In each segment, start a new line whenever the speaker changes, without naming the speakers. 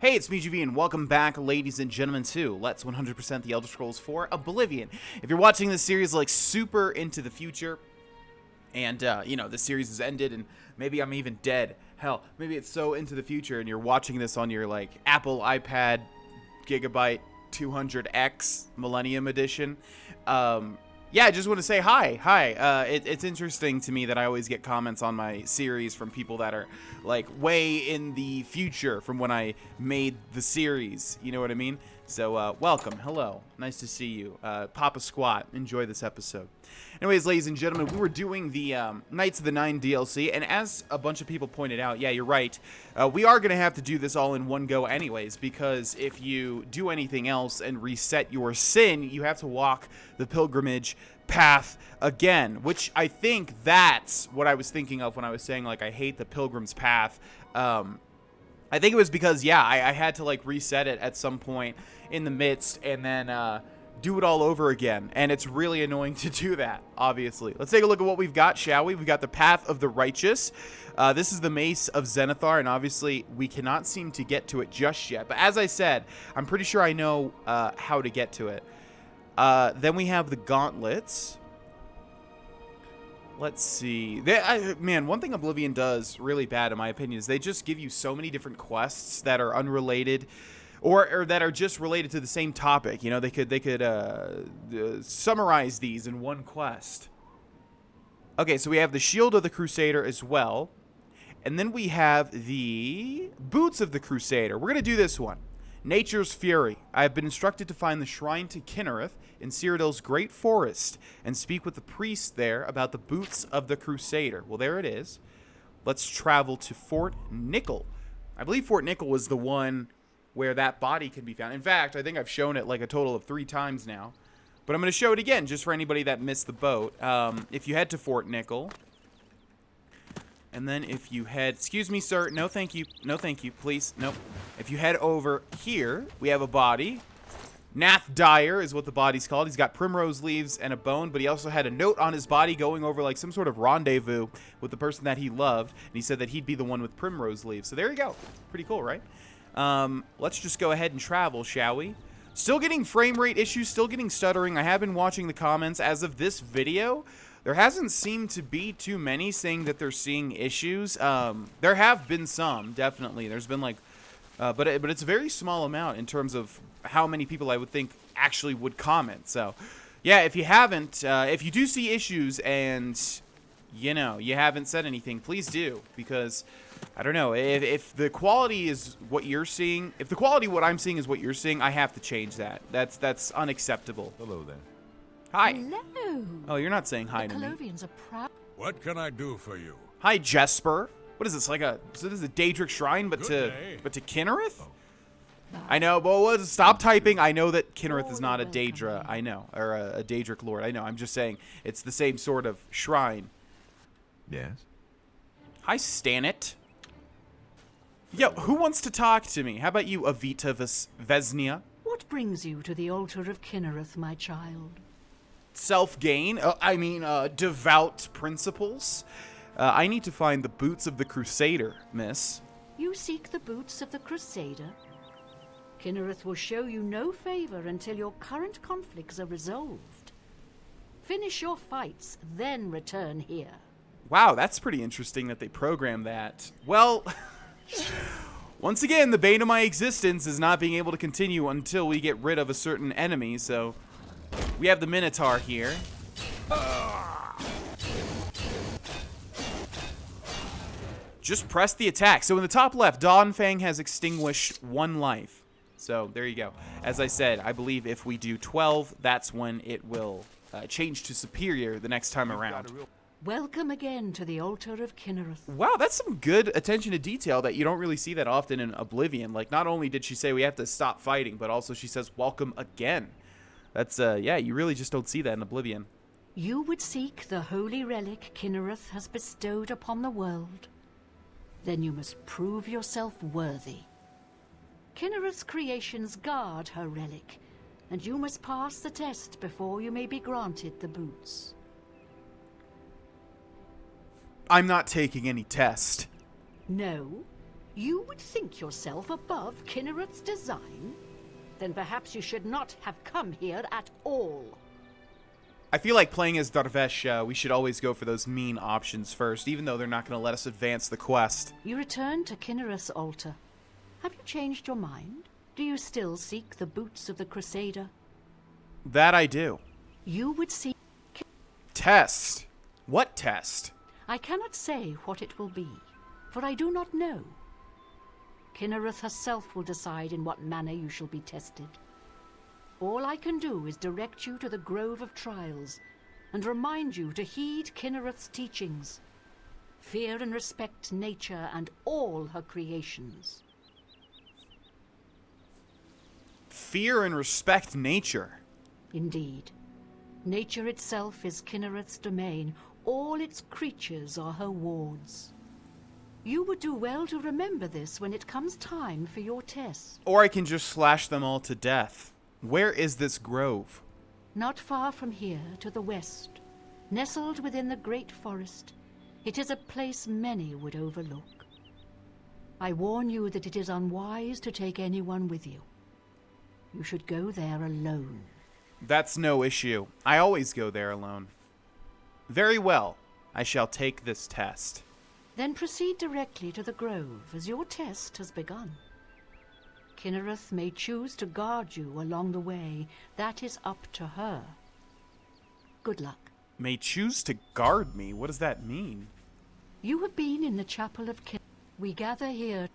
Hey, it's me, GV, and welcome back, ladies and gentlemen, to Let's 100% The Elder Scrolls 4 Oblivion. If you're watching this series, like, super into the future, and, you know, the series has ended, and maybe I'm even dead. Hell, maybe it's so into the future, and you're watching this on your, like, Apple iPad Gigabyte 200X Millennium Edition. Yeah, I just want to say hi. It's interesting to me that I always get comments on my series from people that are like way in the future from when I made the series. You know what I mean? So welcome, hello, nice to see you. Papa Squat, enjoy this episode. Anyways, ladies and gentlemen, we were doing the Knights of the Nine DLC, and as a bunch of people pointed out, yeah, you're right, we are going to have to do this all in one go anyways, because if you do anything else and reset your sin, you have to walk the pilgrimage path again, which I think that's what I was thinking of when I was saying, like, I hate the pilgrim's path. I think it was because, yeah, I had to, like, reset it at some point in the midst and then do it all over again. And it's really annoying to do that, obviously. Let's take a look at what we've got, shall we? We've got the Path of the Righteous. This is the Mace of Zenithar, and obviously we cannot seem to get to it just yet. But as I said, I'm pretty sure I know how to get to it. Then we have the Gauntlets. Let's see. Man, one thing Oblivion does really bad, in my opinion, is they just give you so many different quests that are unrelated, or that are just related to the same topic. You know, they could summarize these in one quest. Okay, so we have the Shield of the Crusader as well, and then we have the Boots of the Crusader. We're gonna do this one. Nature's Fury. I have been instructed to find the shrine to Kinnereth in Cyrodiil's great forest and speak with the priest there about the Boots of the Crusader. Well, there it is. Let's travel to Fort Nickel. I believe Fort Nickel was the one where that body can be found. In fact, I think I've shown it like a total of 3 times now. But I'm going to show it again just for anybody that missed the boat. If you head to Fort Nickel, and then if you head... Excuse me, sir. No, thank you. No, thank you. Please. Nope. If you head over here, we have a body. Nath Dyer is what the body's called. He's got primrose leaves and a bone, but he also had a note on his body going over like some sort of rendezvous with the person that he loved. And he said that he'd be the one with primrose leaves. So there you go. Pretty cool, right? Let's just go ahead and travel, shall we? Still getting frame rate issues, still getting stuttering. I have been watching the comments as of this video. There hasn't seemed to be too many saying that they're seeing issues. There have been some, definitely. There's been like, but it's a very small amount in terms of how many people I would think actually would comment. So, yeah, if you haven't, if you do see issues and, you know, you haven't said anything, please do. Because, I don't know, if the quality is what you're seeing, if the quality of what I'm seeing is what you're seeing, I have to change that. That's unacceptable.
Hello there.
Hi.
Hello.
Oh, you're not saying hi
the
to me.
Colovians are proud.
What can I do for you?
Hi, Jesper. What is this, like a... So this is a Daedric shrine, but
Good
to
day.
Kinnereth?
Oh.
I know, but stop typing. I know that Kinnereth is not a Daedra. I know. Or a Daedric lord. I know. I'm just saying it's the same sort of shrine.
Yes?
Hi, Stanit. Yo, who wants to talk to me? How about you, Avita Vesnia?
What brings you to the altar of Kinnereth, my child?
Self-gain? Devout principles? I need to find the Boots of the Crusader, miss.
You seek the boots of the Crusader? Kinnereth will show you no favor until your current conflicts are resolved. Finish your fights, then return here.
Wow, that's pretty interesting that they programmed that. Well, once again, the bane of my existence is not being able to continue until we get rid of a certain enemy, so... We have the Minotaur here. Just press the attack. So in the top left, Dawnfang has extinguished 1 life. So there you go. As I said, I believe if we do 12, that's when it will change to superior the next time around.
Welcome again to the altar of Kinnereth.
Wow, that's some good attention to detail that you don't really see that often in Oblivion. Like, not only did she say we have to stop fighting, but also she says welcome again. That's, yeah, you really just don't see that in Oblivion.
You would seek the holy relic Kinnereth has bestowed upon the world. Then you must prove yourself worthy. Kinnereth's creations guard her relic, and you must pass the test before you may be granted the boots.
I'm not taking any test.
No, You would think yourself above Kinnereth's design? Then perhaps you should not have come here at all.
I feel like playing as Dar'Vesh, we should always go for those mean options first, even though they're not going to let us advance the quest.
You return to Kinnereth's altar. Have you changed your mind? Do you still seek the boots of the Crusader?
That I do.
You would seek...
Test. What test?
I cannot say what it will be, for I do not know. Kinnereth herself will decide in what manner you shall be tested. All I can do is direct you to the Grove of Trials, and remind you to heed Kinnereth's teachings. Fear and respect nature and all her creations.
Fear and respect nature.
Indeed. Nature itself is Kinnereth's domain. All its creatures are her wards. You would do well to remember this when it comes time for your test.
Or I can just slash them all to death. Where is this grove?
Not far from here, to the west. Nestled within the great forest, it is a place many would overlook. I warn you that it is unwise to take anyone with you. You should go there alone.
That's no issue. I always go there alone. Very well. I shall take this test.
Then proceed directly to the grove, as your test has begun. Kinnereth may choose to guard you along the way. That is up to her. Good luck.
May choose to guard me? What does that mean?
You have been in the chapel of Kinnereth. We gather here.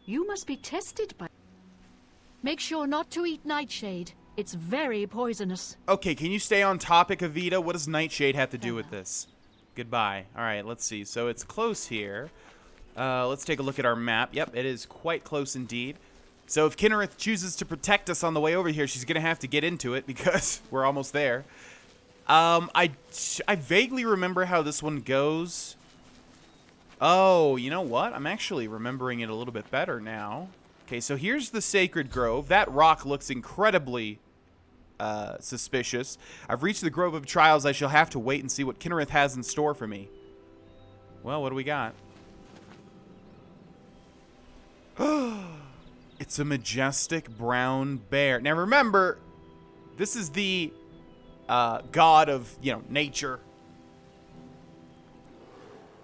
You must be tested by... Make sure not to eat nightshade. It's very poisonous.
Okay, can you stay on topic, Avita? What does Nightshade have to do with this? Goodbye. Alright, let's see. So it's close here. Let's take a look at our map. Yep, it is quite close indeed. So if Kinnereth chooses to protect us on the way over here, she's going to have to get into it because we're almost there. I vaguely remember how this one goes. Oh, you know what? I'm actually remembering it a little bit better now. Okay, so here's the Sacred Grove. That rock looks incredibly suspicious. I've reached the Grove of Trials. I shall have to wait and see what Kinnereth has in store for me. Well, what do we got? It's a majestic brown bear. Now remember, this is the god of, nature.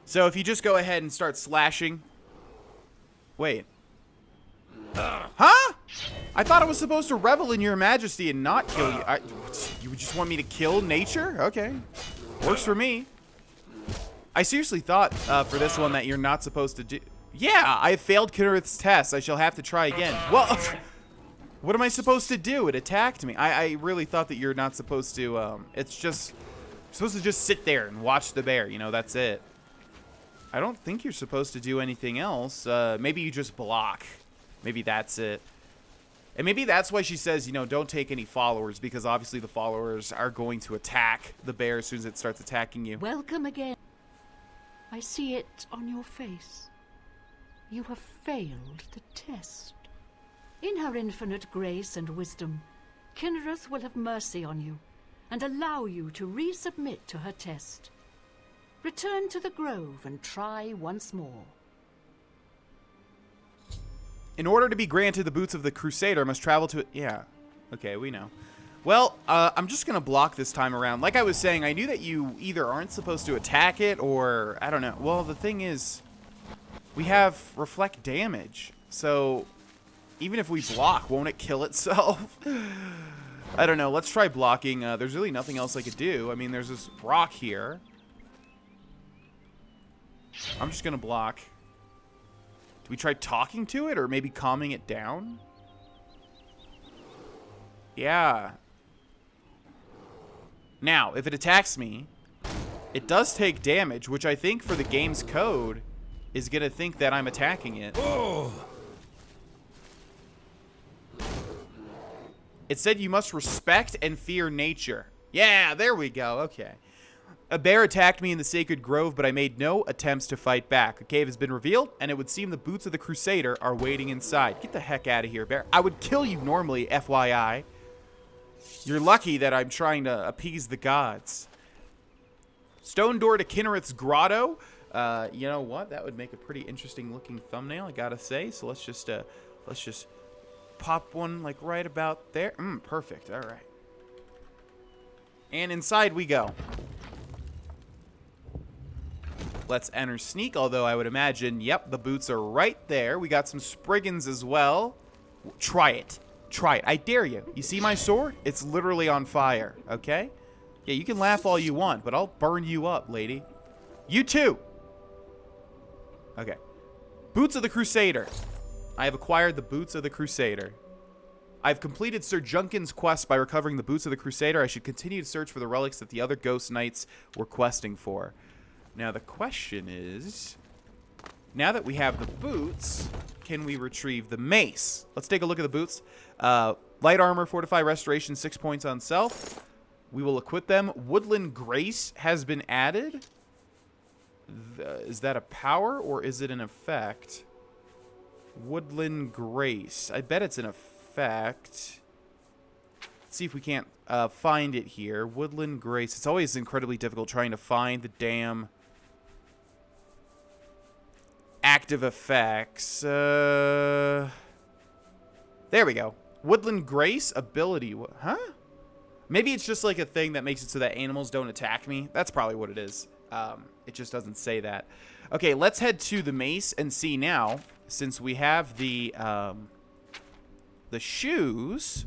So if you just go ahead and start slashing. Wait. Huh? I thought I was supposed to revel in your majesty and not kill you. You just want me to kill nature? Okay. Works for me. I seriously thought for this one that you're not supposed to do... Yeah, I failed Kinnereth's test. I shall have to try again. Well, what am I supposed to do? It attacked me. I really thought that you're not supposed to... It's just... You're supposed to just sit there and watch the bear. That's it. I don't think you're supposed to do anything else. Maybe you just block. Maybe that's it. And maybe that's why she says, don't take any followers, because obviously the followers are going to attack the bear as soon as it starts attacking you.
Welcome again. I see it on your face. You have failed the test. In her infinite grace and wisdom, Kinnereth will have mercy on you and allow you to resubmit to her test. Return to the grove and try once more.
In order to be granted the boots of the Crusader, I must travel to it. Yeah. Okay, we know. Well, I'm just going to block this time around. Like I was saying, I knew that you either aren't supposed to attack it or... I don't know. Well, the thing is, we have reflect damage. So, even if we block, won't it kill itself? I don't know. Let's try blocking. There's really nothing else I could do. I mean, there's this rock here. I'm just going to block. Do we try talking to it or maybe calming it down? Yeah. Now, if it attacks me, it does take damage, which I think for the game's code is going to think that I'm attacking it.
Oh.
It said you must respect and fear nature. Yeah, there we go. Okay. A bear attacked me in the Sacred Grove, but I made no attempts to fight back. A cave has been revealed, and it would seem the boots of the Crusader are waiting inside. Get the heck out of here, bear. I would kill you normally, FYI. You're lucky that I'm trying to appease the gods. Stone door to Kinnereth's grotto. You know what? That would make a pretty interesting looking thumbnail, I gotta say. So let's just pop one like right about there. Perfect. All right. And inside we go. Let's enter sneak, although I would imagine, yep, the boots are right there. We got some Spriggans as well. Try it. Try it. I dare you. You see my sword? It's literally on fire, okay? Yeah, you can laugh all you want, but I'll burn you up, lady. You too! Okay. Boots of the Crusader. I have acquired the Boots of the Crusader. I've completed Sir Junken's quest by recovering the Boots of the Crusader. I should continue to search for the relics that the other ghost knights were questing for. Now, the question is, now that we have the boots, can we retrieve the mace? Let's take a look at the boots. Light armor, fortify, restoration, 6 points on self. We will equip them. Woodland Grace has been added. Is that a power or is it an effect? Woodland Grace. I bet it's an effect. Let's see if we can't find it here. Woodland Grace. It's always incredibly difficult trying to find the damn active effects. There we go. Woodland Grace ability. Huh? Maybe it's just like a thing that makes it so that animals don't attack me. That's probably what it is. It just doesn't say that. Okay, let's head to the mace and see now, since we have the shoes,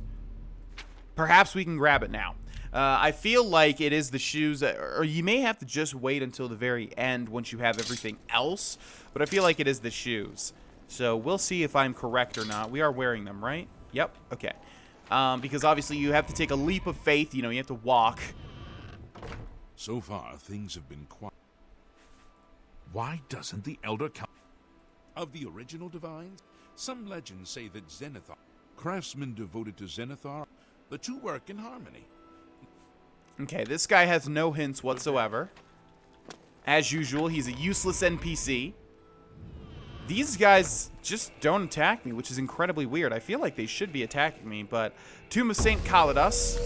perhaps we can grab it now. I feel like it is the shoes, or you may have to just wait until the very end once you have everything else, but I feel like it is the shoes. So we'll see if I'm correct or not. We are wearing them, right? Yep, okay. Because obviously you have to take a leap of faith, you know, you have to walk.
So far, things have been quiet. Why doesn't the Elder Council of the original divines? Some legends say that Zenithar, craftsmen devoted to Zenithar, the two work in harmony.
Okay, this guy has no hints whatsoever. As usual, he's a useless NPC. These guys just don't attack me, which is incredibly weird. I feel like they should be attacking me, but Tomb of St. Calidus.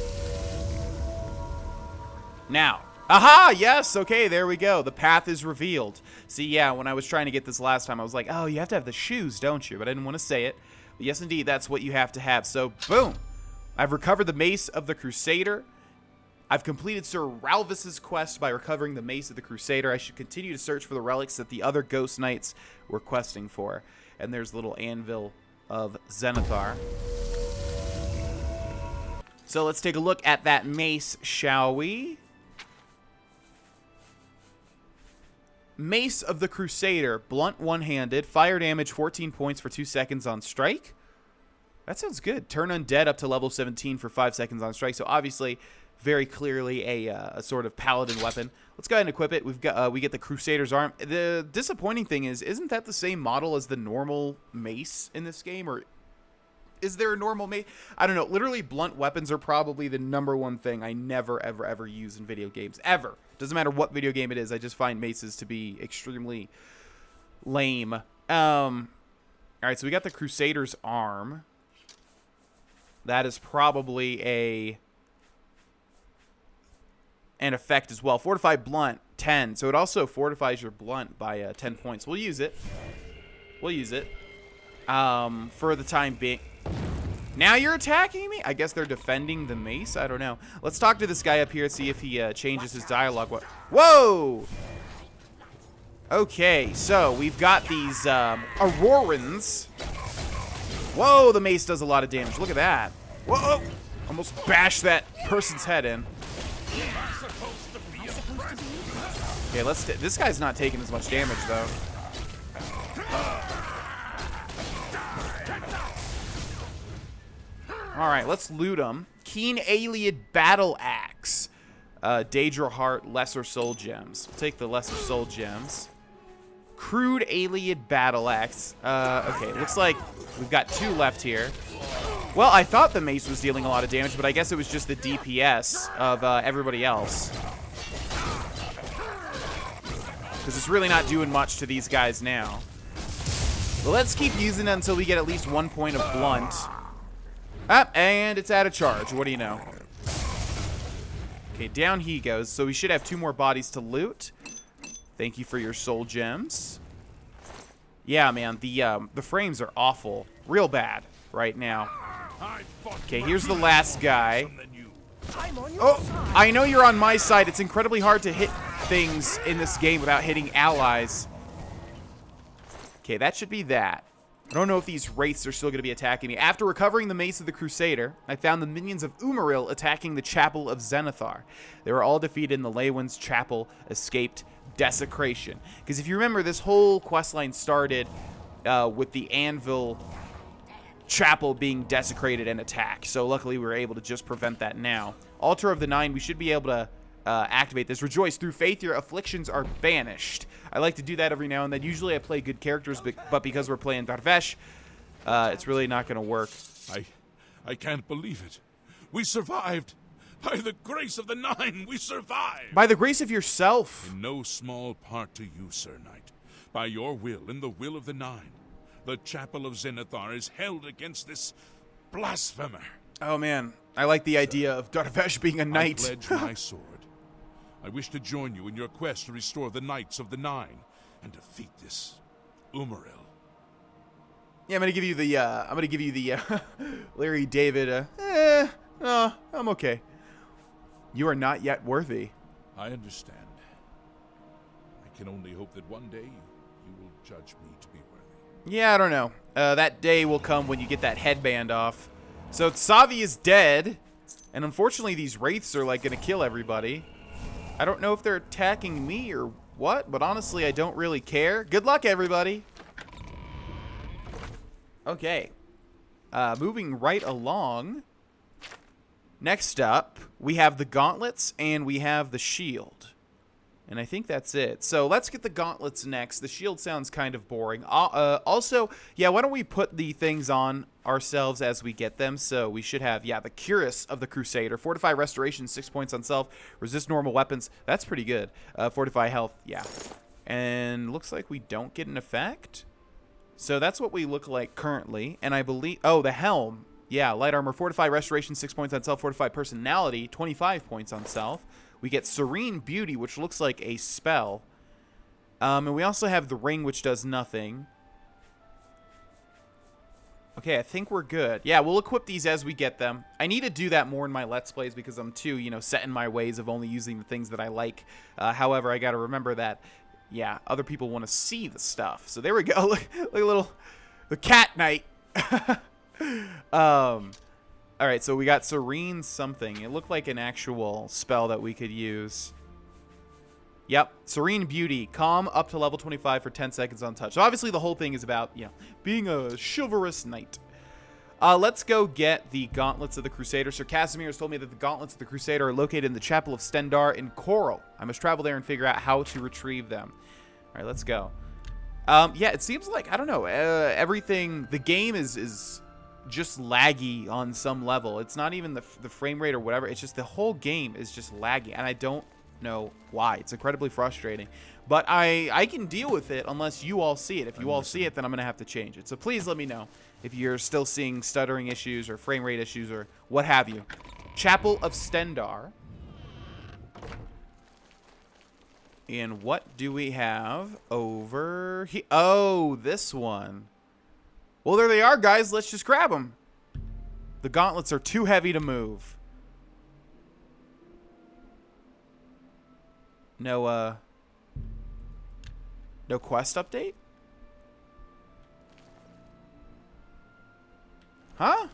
Now. Aha! Yes! Okay, there we go. The path is revealed. See, yeah, when I was trying to get this last time, I was like, oh, you have to have the shoes, don't you? But I didn't want to say it. But yes, indeed, that's what you have to have. So, boom! I've recovered the Mace of the Crusader. I've completed Sir Ralvis's quest by recovering the Mace of the Crusader. I should continue to search for the relics that the other Ghost Knights were questing for. And there's a little anvil of Zenithar. So let's take a look at that mace, shall we? Mace of the Crusader, blunt one-handed, fire damage 14 points for 2 seconds on strike. That sounds good. Turn undead up to level 17 for 5 seconds on strike. So obviously, very clearly a sort of paladin weapon. Let's go ahead and equip it. We get the Crusader's arm. The disappointing thing is, isn't that the same model as the normal mace in this game, or is there a normal mace? I don't know. Literally, blunt weapons are probably the #1 thing I never, ever, ever use in video games. Ever. Doesn't matter what video game it is. I just find maces to be extremely lame. All right, so we got the Crusader's arm. That is probably an effect as well. Fortify blunt, 10. So it also fortifies your blunt by 10 points. We'll use it. We'll use it. For the time being. Now you're attacking me? I guess they're defending the mace? I don't know. Let's talk to this guy up here and see if he changes his dialogue. Whoa! Okay, so we've got these Aurorans. Whoa, the mace does a lot of damage. Look at that. Whoa! Almost bashed that person's head in. Okay, this guy's not taking as much damage, though. All right, let's loot them. Keen Ayleid Battle Axe. Daedra Heart, Lesser Soul Gems. We'll take the Lesser Soul Gems. Crude Ayleid Battle Axe. Okay, looks like we've got 2 left here. Well, I thought the mace was dealing a lot of damage, but I guess it was just the DPS of everybody else. Because it's really not doing much to these guys now. Well, let's keep using it until we get at least 1 point of blunt. And it's out of charge. What do you know? Okay, down he goes. So we should have 2 more bodies to loot. Thank you for your soul gems. Yeah, man, the frames are awful. Real bad right now. Okay, here's the last guy. Oh, I know you're on my side. It's incredibly hard to hit things in this game without hitting allies. Okay, that should be that. I don't know if these wraiths are still going to be attacking me. After recovering the Mace of the Crusader, I found the minions of Umaril attacking the Chapel of Zenithar. They were all defeated and the Leywin's Chapel escaped desecration. Because if you remember, this whole questline started with the Anvil Chapel being desecrated and attacked. So luckily we were able to just prevent that now. Altar of the Nine, we should be able to activate this. Rejoice, through faith your afflictions are banished. I like to do that every now and then. Usually I play good characters, but because we're playing Dar'Vesh, it's really not going to work.
I can't believe it. We survived. By the grace of the Nine, we survived.
By the grace of yourself.
In no small part to you, Sir Knight. By your will and the will of the Nine, the Chapel of Zenithar is held against this blasphemer.
Oh man, I like the idea of Dar'Vesh being a knight.
I pledge my sword. I wish to join you in your quest to restore the Knights of the Nine and defeat this Umaril.
Yeah, I'm gonna give you the Larry David. No, I'm okay. You are not yet worthy.
I understand. I can only hope that one day you will judge me to be worthy.
Yeah, I don't know. That day will come when you get that headband off. So Savi is dead, and unfortunately these wraiths are like gonna kill everybody. I don't know if they're attacking me or what, but honestly I don't really care. Good luck, everybody. Okay. Moving right along. Next up, we have the gauntlets and we have the shield. And I think that's it. So let's get the gauntlets next. The shield sounds kind of boring. Also, yeah, why don't we put the things on ourselves as we get them? So we should have, yeah, the Cuirass of the Crusader. Fortify Restoration, 6 points on self. Resist normal weapons. That's pretty good. Fortify health, yeah. And looks like we don't get an effect. So that's what we look like currently. And I believe, oh, the helm. Yeah, light armor, Fortify Restoration, 6 points on self. Fortify Personality, 25 points on self. We get Serene Beauty, which looks like a spell. And we also have the ring, which does nothing. Okay, I think we're good. Yeah, we'll equip these as we get them. I need to do that more in my Let's Plays because I'm too, set in my ways of only using the things that I like. However, I got to remember that, yeah, other people want to see the stuff. So there we go. Look a little... The Cat Knight. All right, so we got Serene something. It looked like an actual spell that we could use. Yep, Serene Beauty. Calm up to level 25 for 10 seconds on touch. So obviously the whole thing is about, being a chivalrous knight. Let's go get the Gauntlets of the Crusader. Sir Casimir has told me that the Gauntlets of the Crusader are located in the Chapel of Stendarr in Coral. I must travel there and figure out how to retrieve them. All right, let's go. Yeah, it seems like, I don't know, everything, the game is just laggy on some level. It's not even the frame rate or whatever. It's just the whole game is just laggy, and I don't know why. It's incredibly frustrating. But I can deal with it unless you all see it. If you all see it, then I'm going to have to change it. So please let me know if you're still seeing stuttering issues or frame rate issues or what have you. Chapel of Stendarr. And what do we have over here? Oh, this one. Well, there they are, guys. Let's just grab them. The gauntlets are too heavy to move. No quest update? Huh?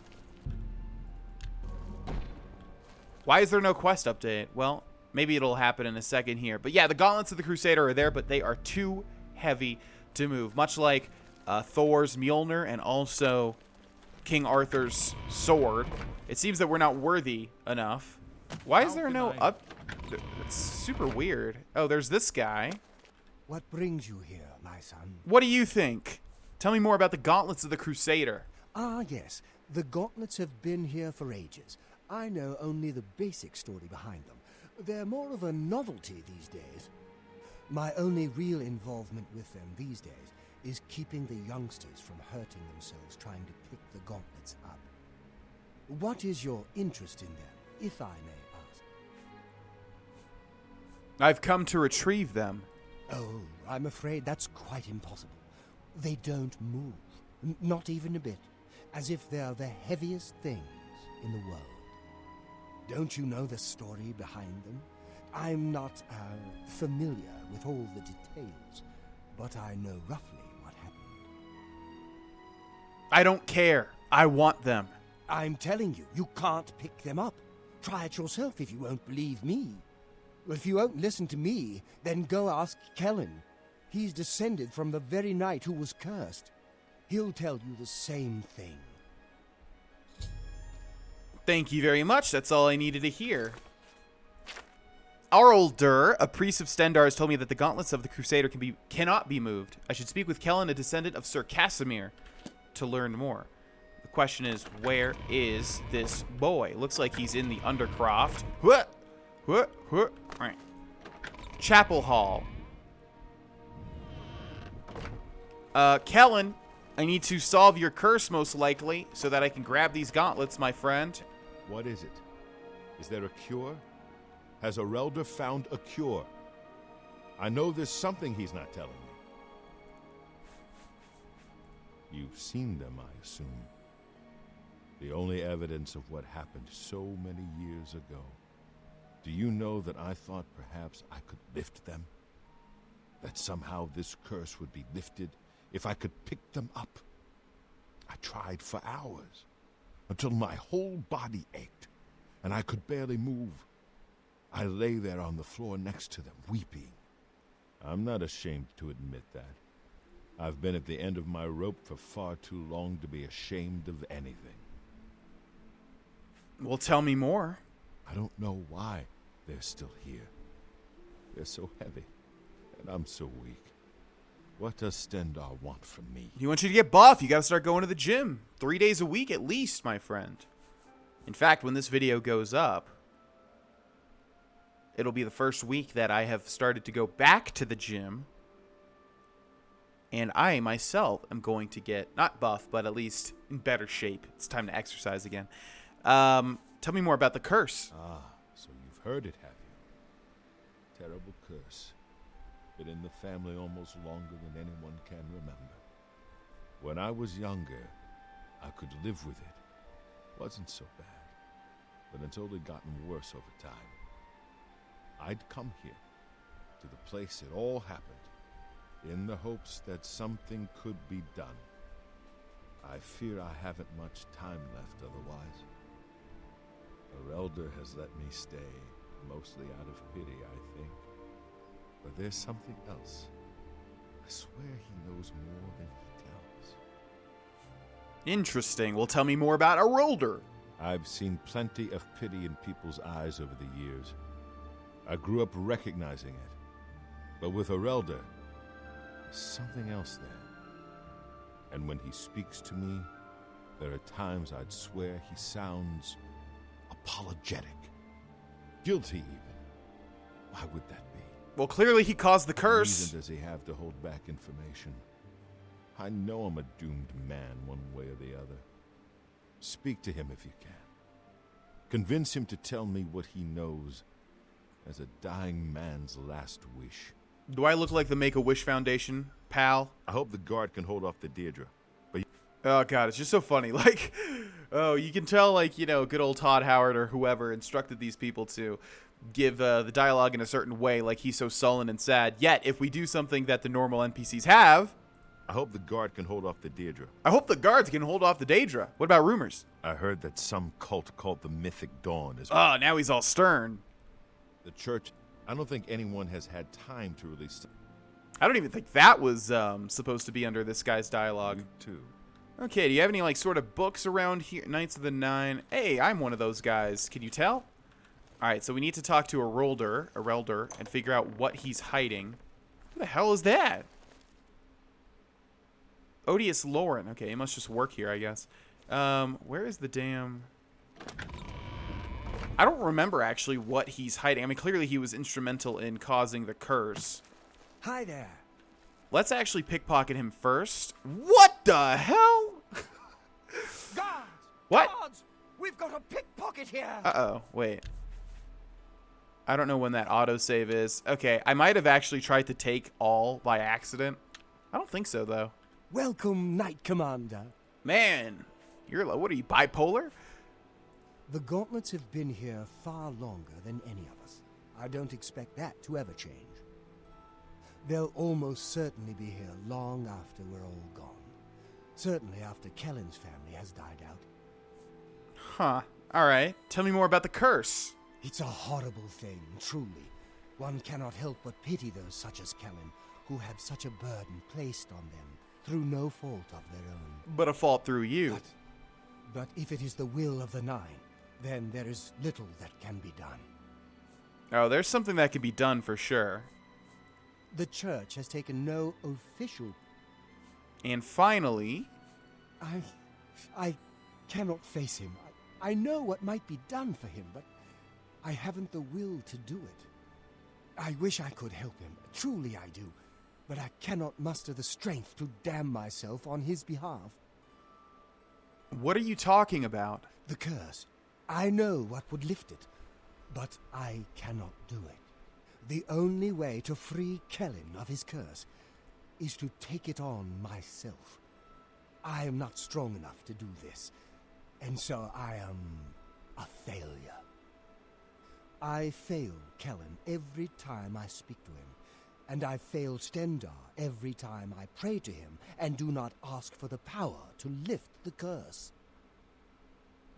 Why is there no quest update? Well, maybe it'll happen in a second here. But yeah, the gauntlets of the Crusader are there, but they are too heavy to move. Much like Thor's Mjolnir and also King Arthur's sword. It seems that we're not worthy enough. Why is there no up? It's super weird. Oh, there's this guy.
What brings you here, my son?
What do you think? Tell me more about the Gauntlets of the Crusader.
Ah, yes. The gauntlets have been here for ages. I know only the basic story behind them. They're more of a novelty these days. My only real involvement with them these days is keeping the youngsters from hurting themselves trying to pick the gauntlets up. What is your interest in them, if I may ask?
I've come to retrieve them.
Oh, I'm afraid that's quite impossible. They don't move, not even a bit, as if they're the heaviest things in the world. Don't you know the story behind them? I'm not familiar with all the details, but I know roughly what happened.
I don't care. I want them.
I'm telling you, you can't pick them up. Try it yourself if you won't believe me. Well, if you won't listen to me, then go ask Kellen. He's descended from the very knight who was cursed. He'll tell you the same thing.
Thank you very much. That's all I needed to hear. Arldur, a priest of Stendarr, has told me that the gauntlets of the Crusader cannot be moved. I should speak with Kellen, a descendant of Sir Casimir, to learn more. The question is, where is this boy? Looks like he's in the Undercroft. Right. Chapel Hall. Kellen, I need to solve your curse, most likely, so that I can grab these gauntlets, my friend.
What is it? Is there a cure? Has Arelder found a cure? I know there's something he's not telling me. You've seen them, I assume. The only evidence of what happened so many years ago. Do you know that I thought perhaps I could lift them? That somehow this curse would be lifted if I could pick them up? I tried for hours, until my whole body ached, and I could barely move. I lay there on the floor next to them, weeping. I'm not ashamed to admit that. I've been at the end of my rope for far too long to be ashamed of anything.
Well, tell me more.
I don't know why they're still here. They're so heavy, and I'm so weak. What does Stendarr want from me?
He wants you to get buff. You gotta start going to the gym. 3 days a week at least, my friend. In fact, when this video goes up, it'll be the first week that I have started to go back to the gym. And I, myself, am going to get, not buff, but at least in better shape. It's time to exercise again. Tell me more about the curse.
Ah, so you've heard it, have you? Terrible curse. Been in the family almost longer than anyone can remember. When I was younger, I could live with it. Wasn't so bad. But it's only gotten worse over time. I'd come here, to the place it all happened, in the hopes that something could be done. I fear I haven't much time left otherwise. Arelder has let me stay, mostly out of pity, I think. But there's something else. I swear he knows more than he tells.
Interesting. Well, tell me more about Arelder.
I've seen plenty of pity in people's eyes over the years. I grew up recognizing it. But with Arelder, there's something else there. And when he speaks to me, there are times I'd swear he sounds apologetic. Guilty, even. Why would that be?
Well, clearly he caused the
What
curse.
reason does he have to hold back information? I know I'm a doomed man one way or the other. Speak to him if you can. Convince him to tell me what he knows as a dying man's last wish.
Do I look like the Make-A-Wish Foundation, pal?
I hope the guard can hold off the Deirdre. But
Oh, God, it's just so funny. Like, oh, you can tell, like, you know, good old Todd Howard or whoever instructed these people to give the dialogue in a certain way, like he's so sullen and sad. Yet, if we do something that the normal NPCs have...
I hope the guard can hold off the Deirdre.
I hope the guards can hold off the Daedra. What about rumors?
I heard that some cult called the Mythic Dawn is...
Oh, now he's all stern.
The church... I don't think anyone has had time to release...
I don't even think that was supposed to be under this guy's dialogue.
You too.
Okay, do you have any, like, sort of books around here? Knights of the Nine. Hey, I'm one of those guys. Can you tell? Alright, so we need to talk to Arelder, and figure out what he's hiding. Who the hell is that? Odious Lauren. Okay, he must just work here, I guess. Where is the damn... I don't remember, actually, what he's hiding. I mean, clearly he was instrumental in causing the curse.
Hi there.
Let's actually pickpocket him first. What the hell?
Guards!
What?
Guards! We've got a pickpocket here!
Uh-oh, wait. I don't know when that autosave is. Okay, I might have actually tried to take all by accident. I don't think so, though.
Welcome, Knight Commander.
Man, you're like, what are you, bipolar?
The gauntlets have been here far longer than any of us. I don't expect that to ever change. They'll almost certainly be here long after we're all gone. Certainly after Kellen's family has died out.
Huh. All right. Tell me more about the curse.
It's a horrible thing, truly. One cannot help but pity those such as Kellen, who have such a burden placed on them through no fault of their own.
But a fault through you.
But if it is the will of the Nine, then there is little that can be done.
Oh, there's something that can be done for sure.
The Church has taken no official...
And finally...
I cannot face him. I know what might be done for him, but I haven't the will to do it. I wish I could help him. Truly I do. But I cannot muster the strength to damn myself on his behalf.
What are you talking about?
The curse. I know what would lift it, but I cannot do it. The only way to free Kellen of his curse is to take it on myself. I am not strong enough to do this, and so I am a failure. I fail Kellen every time I speak to him, and I fail Stendar every time I pray to him and do not ask for the power to lift the curse.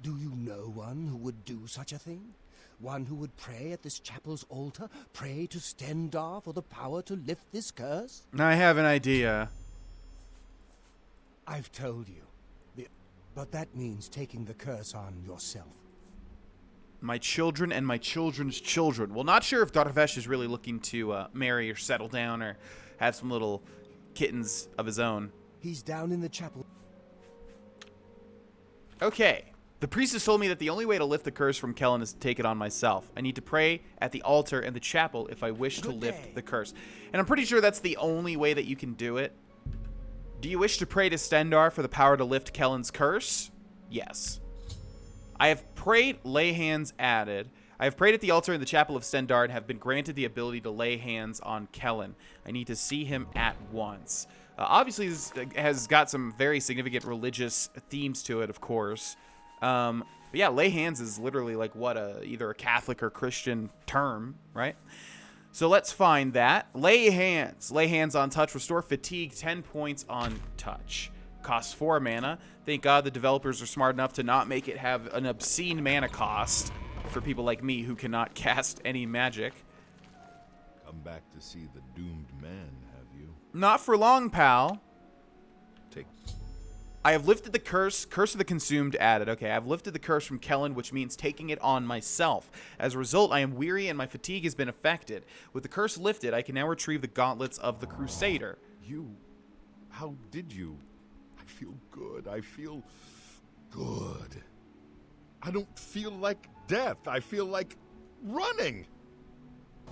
Do you know one who would do such a thing? One who would pray at this chapel's altar, pray to Stendar for the power to lift this curse?
I have an idea.
I've told you. But that means taking the curse on yourself.
My children and my children's children. Well, not sure if Dar'Vesh is really looking to marry or settle down or have some little kittens of his own.
He's down in the chapel.
Okay. The priestess told me that the only way to lift the curse from Kellen is to take it on myself. I need to pray at the altar in the chapel if I wish to lift the curse. And I'm pretty sure that's the only way that you can do it. Do you wish to pray to Stendar for the power to lift Kellen's curse? Yes. I have prayed, lay hands added. I have prayed at the altar in the chapel of Stendar and have been granted the ability to lay hands on Kellen. I need to see him at once. Obviously, this has got some very significant religious themes to it, of course. But yeah, lay hands is literally like what either a Catholic or Christian term, right? So let's find that. Lay hands. Lay hands on touch. Restore fatigue 10 points on touch. Costs 4 mana. Thank God the developers are smart enough to not make it have an obscene mana cost for people like me who cannot cast any magic.
Come back to see the doomed man, have you?
Not for long, pal.
Take...
I have lifted the curse. Curse of the Consumed added. Okay, I've lifted the curse from Kellen, which means taking it on myself. As a result, I am weary and my fatigue has been affected. With the curse lifted, I can now retrieve the gauntlets of the Crusader.
You... How did you? I feel good. I feel... good. I don't feel like death. I feel like running.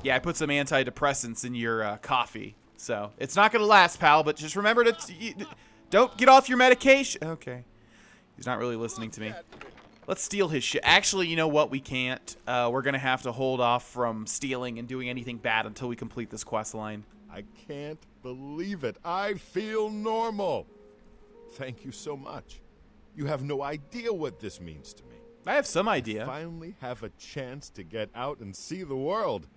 Yeah, I put some antidepressants in your coffee. So, it's not going to last, pal, but just remember to... Don't get off your medication. Okay. He's not really listening to me. Let's steal his shit. Actually, you know what? We can't. We're going to have to hold off from stealing and doing anything bad until we complete this quest line.
I can't believe it. I feel normal. Thank you so much. You have no idea what this means to me.
I have some idea.
I finally have a chance to get out and see the world.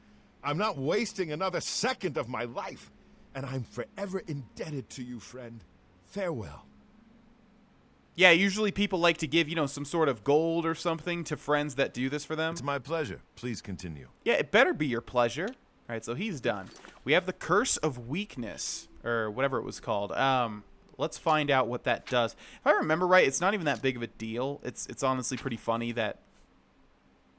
I'm not wasting another second of my life. And I'm forever indebted to you, friend. Farewell.
Yeah, usually people like to give, some sort of gold or something to friends that do this for them.
It's my pleasure. Please continue.
Yeah, it better be your pleasure. All right, so he's done. We have the Curse of Weakness, or whatever it was called. Let's find out what that does. If I remember right, it's not even that big of a deal. It's honestly pretty funny that...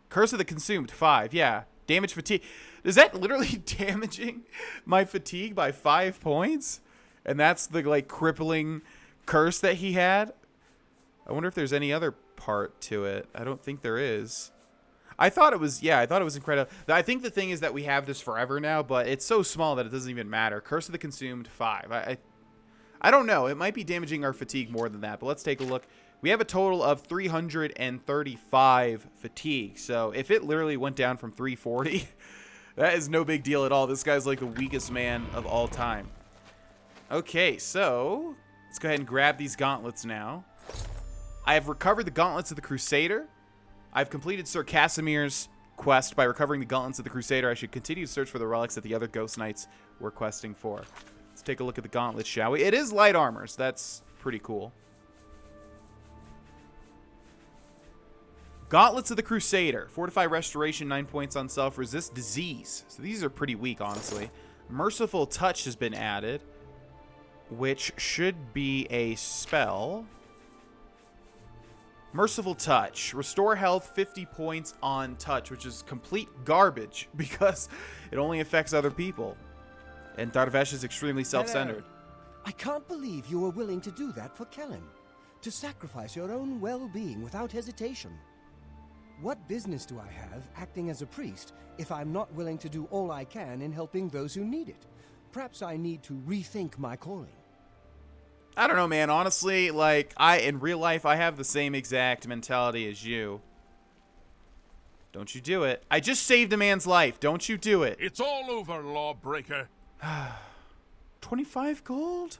Curse of the Consumed, 5, yeah. Damage fatigue. Is that literally damaging my fatigue by 5 points? And that's the, crippling curse that he had? I wonder if there's any other part to it. I don't think there is. I thought it was incredible. I think the thing is that we have this forever now, but it's so small that it doesn't even matter. Curse of the Consumed, 5. I don't know. It might be damaging our fatigue more than that, but let's take a look. We have a total of 335 fatigue. So if it literally went down from 340, that is no big deal at all. This guy's like the weakest man of all time. Okay, so let's go ahead and grab these gauntlets now. I have recovered the gauntlets of the Crusader. I've completed Sir Casimir's quest by recovering the gauntlets of the Crusader. I should continue to search for the relics that the other Ghost Knights were questing for. Let's take a look at the gauntlets, shall we? It is light armor, so that's pretty cool. Gauntlets of the Crusader. Fortify Restoration, 9 points on self. Resist disease. So these are pretty weak, honestly. Merciful Touch has been added, which should be a spell. Merciful Touch. Restore health 50 points on touch, which is complete garbage because it only affects other people. And Dar'Vesh is extremely self-centered.
I can't believe you were willing to do that for Kellen. To sacrifice your own well-being without hesitation. What business do I have acting as a priest if I'm not willing to do all I can in helping those who need it? Perhaps I need to rethink my calling.
I don't know, man. Honestly, like, in real life, I have the same exact mentality as you. Don't you do it. I just saved a man's life. Don't you do it.
It's all over, lawbreaker.
25 gold?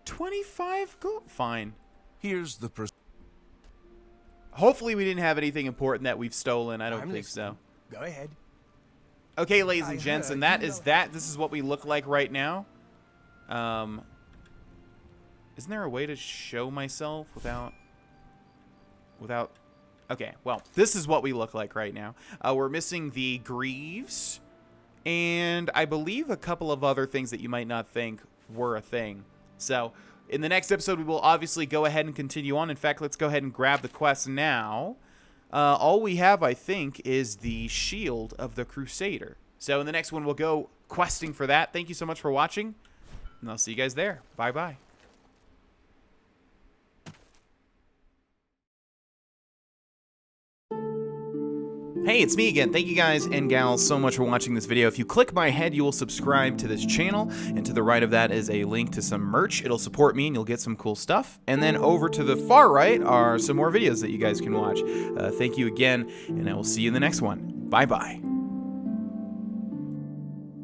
25 gold? Fine.
Here's the
Hopefully we didn't have anything important that we've stolen. I don't think
listening.
so.
Go ahead.
Okay, ladies and
I
gents,
heard
and that
you
is
know-
that. This is what we look like right now. Isn't there a way to show myself without... Okay, well, this is what we look like right now. We're missing the greaves, and I believe a couple of other things that you might not think were a thing. So, in the next episode, we will obviously go ahead and continue on. In fact, let's go ahead and grab the quest now. All we have, I think, is the Shield of the Crusader. So, in the next one, we'll go questing for that. Thank you so much for watching, and I'll see you guys there. Bye-bye. Hey, it's me again. Thank you guys and gals so much for watching this video. If you click my head, you will subscribe to this channel, and to the right of that is a link to some merch. It'll support me and you'll get some cool stuff. And then over to the far right are some more videos that you guys can watch. Thank you again, and I will see you in the next one. Bye-bye.